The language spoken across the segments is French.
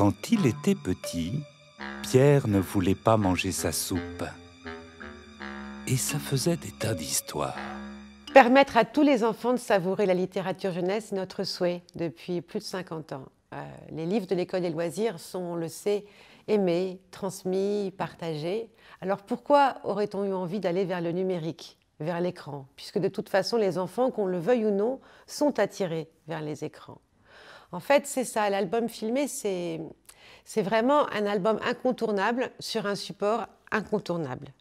Quand il était petit, Pierre ne voulait pas manger sa soupe. Et ça faisait des tas d'histoires. Permettre à tous les enfants de savourer la littérature jeunesse est notre souhait depuis plus de 50 ans. Les livres de l'école des loisirs sont, on le sait, aimés, transmis, partagés. Alors pourquoi aurait-on eu envie d'aller vers le numérique, vers l'écran? Puisque de toute façon, les enfants, qu'on le veuille ou non, sont attirés vers les écrans. En fait, c'est ça, l'album filmé, c'est vraiment un album incontournable sur un support incontournable.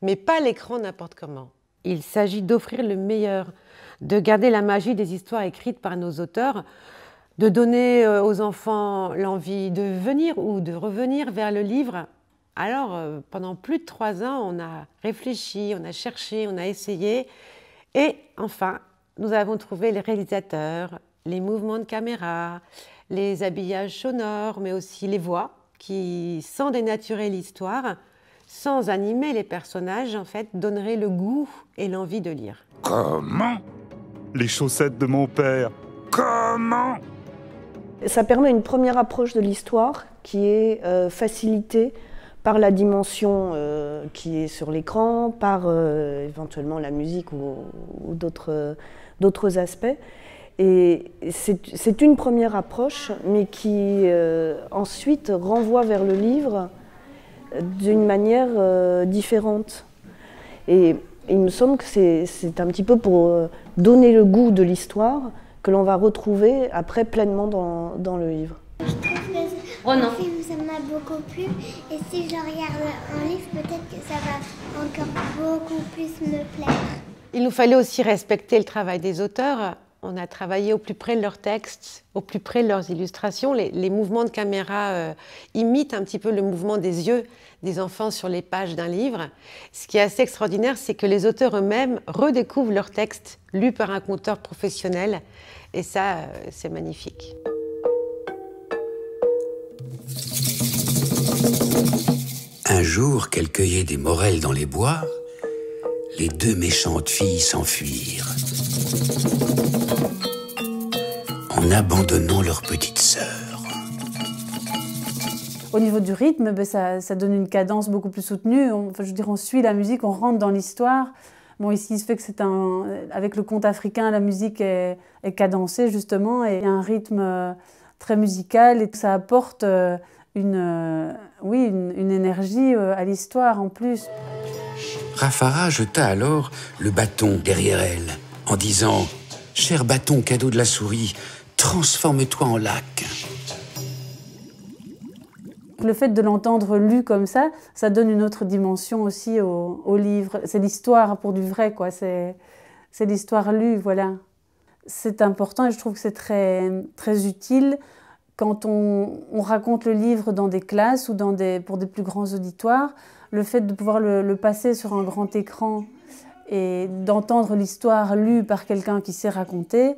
Mais pas l'écran n'importe comment. Il s'agit d'offrir le meilleur, de garder la magie des histoires écrites par nos auteurs, de donner aux enfants l'envie de venir ou de revenir vers le livre. Alors, pendant plus de 3 ans, on a réfléchi, on a cherché, on a essayé. Et enfin, nous avons trouvé les réalisateurs, les mouvements de caméra, les habillages sonores, mais aussi les voix qui, sans dénaturer l'histoire, sans animer les personnages, en fait, donneraient le goût et l'envie de lire. Comment? Les chaussettes de mon père. Comment? Ça permet une première approche de l'histoire qui est facilitée par la dimension qui est sur l'écran, par éventuellement la musique ou d'autres aspects. Et c'est une première approche, mais qui ensuite renvoie vers le livre d'une manière différente. Et il me semble que c'est un petit peu pour donner le goût de l'histoire que l'on va retrouver après pleinement dans le livre. Je trouve que le film, ça m'a beaucoup plu. Et si je regarde un livre, peut-être que ça va encore beaucoup plus me plaire. Il nous fallait aussi respecter le travail des auteurs. On a travaillé au plus près de leurs textes, au plus près de leurs illustrations. Les mouvements de caméra imitent un petit peu le mouvement des yeux des enfants sur les pages d'un livre. Ce qui est assez extraordinaire, c'est que les auteurs eux-mêmes redécouvrent leurs textes lus par un conteur professionnel. Et ça, c'est magnifique. Un jour qu'elle cueillait des morels dans les bois, les 2 méchantes filles s'enfuirent, en abandonnant leur petite sœur. Au niveau du rythme, ça donne une cadence beaucoup plus soutenue. On suit la musique, on rentre dans l'histoire. Bon, ici, il se fait que avec le conte africain, la musique est cadencée justement et un rythme très musical et ça apporte une énergie à l'histoire en plus. Rafara jeta alors le bâton derrière elle en disant « Cher bâton cadeau de la souris, transforme-toi en lac ». Le fait de l'entendre lu comme ça donne une autre dimension aussi au livre. C'est l'histoire pour du vrai, quoi. C'est l'histoire lue, voilà. C'est important et je trouve que c'est très, très utile quand on raconte le livre dans des classes ou pour des plus grands auditoires. Le fait de pouvoir le passer sur un grand écran et d'entendre l'histoire lue par quelqu'un qui sait raconter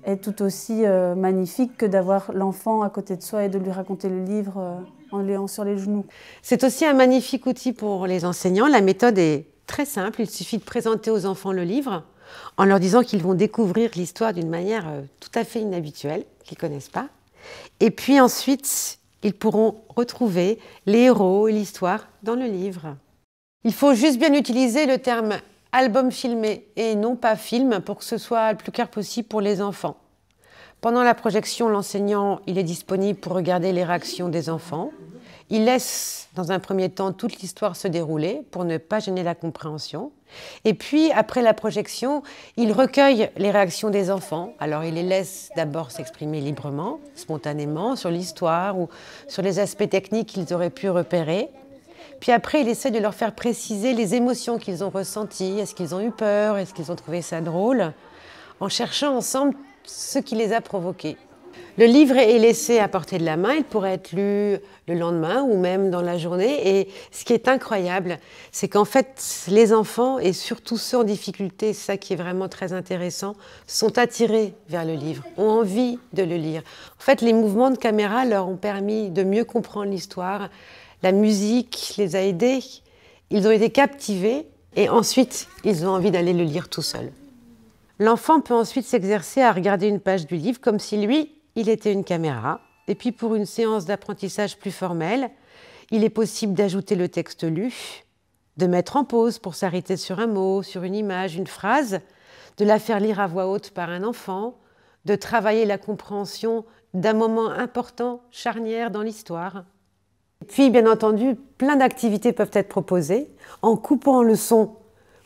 est tout aussi magnifique que d'avoir l'enfant à côté de soi et de lui raconter le livre en l'ayant sur les genoux. C'est aussi un magnifique outil pour les enseignants. La méthode est très simple. Il suffit de présenter aux enfants le livre en leur disant qu'ils vont découvrir l'histoire d'une manière tout à fait inhabituelle, qu'ils ne connaissent pas. Et puis ensuite, ils pourront retrouver les héros et l'histoire dans le livre. Il faut juste bien utiliser le terme album filmé et non pas film pour que ce soit le plus clair possible pour les enfants. Pendant la projection, l'enseignant est disponible pour regarder les réactions des enfants. Il laisse, dans un premier temps, toute l'histoire se dérouler pour ne pas gêner la compréhension. Et puis, après la projection, il recueille les réactions des enfants. Alors, il les laisse d'abord s'exprimer librement, spontanément, sur l'histoire ou sur les aspects techniques qu'ils auraient pu repérer. Puis après, il essaie de leur faire préciser les émotions qu'ils ont ressenties. Est-ce qu'ils ont eu peur? Est-ce qu'ils ont trouvé ça drôle? En cherchant ensemble ce qui les a provoqués. Le livre est laissé à portée de la main, il pourrait être lu le lendemain ou même dans la journée. Et ce qui est incroyable, c'est qu'en fait, les enfants, et surtout ceux en difficulté, c'est ça qui est vraiment très intéressant, sont attirés vers le livre, ont envie de le lire. En fait, les mouvements de caméra leur ont permis de mieux comprendre l'histoire. La musique les a aidés, ils ont été captivés et ensuite, ils ont envie d'aller le lire tout seuls. L'enfant peut ensuite s'exercer à regarder une page du livre comme si lui, il était une caméra Et puis pour une séance d'apprentissage plus formelle, il est possible d'ajouter le texte lu, de mettre en pause pour s'arrêter sur un mot, sur une image, une phrase, de la faire lire à voix haute par un enfant, de travailler la compréhension d'un moment important, charnière dans l'histoire. Puis, bien entendu, plein d'activités peuvent être proposées. En coupant le son,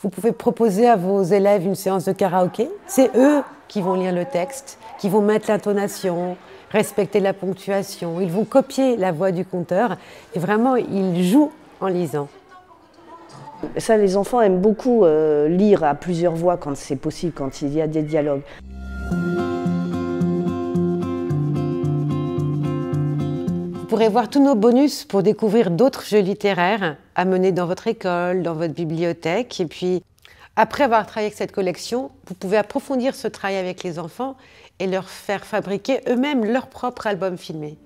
vous pouvez proposer à vos élèves une séance de karaoké. C'est eux qui vont lire le texte, qui vont mettre l'intonation, respecter la ponctuation. Ils vont copier la voix du conteur et vraiment, ils jouent en lisant. Ça, les enfants aiment beaucoup lire à plusieurs voix quand c'est possible, quand il y a des dialogues. Vous pourrez voir tous nos bonus pour découvrir d'autres jeux littéraires à mener dans votre école, dans votre bibliothèque. Et puis, après avoir travaillé avec cette collection, vous pouvez approfondir ce travail avec les enfants et leur faire fabriquer eux-mêmes leur propre album filmé.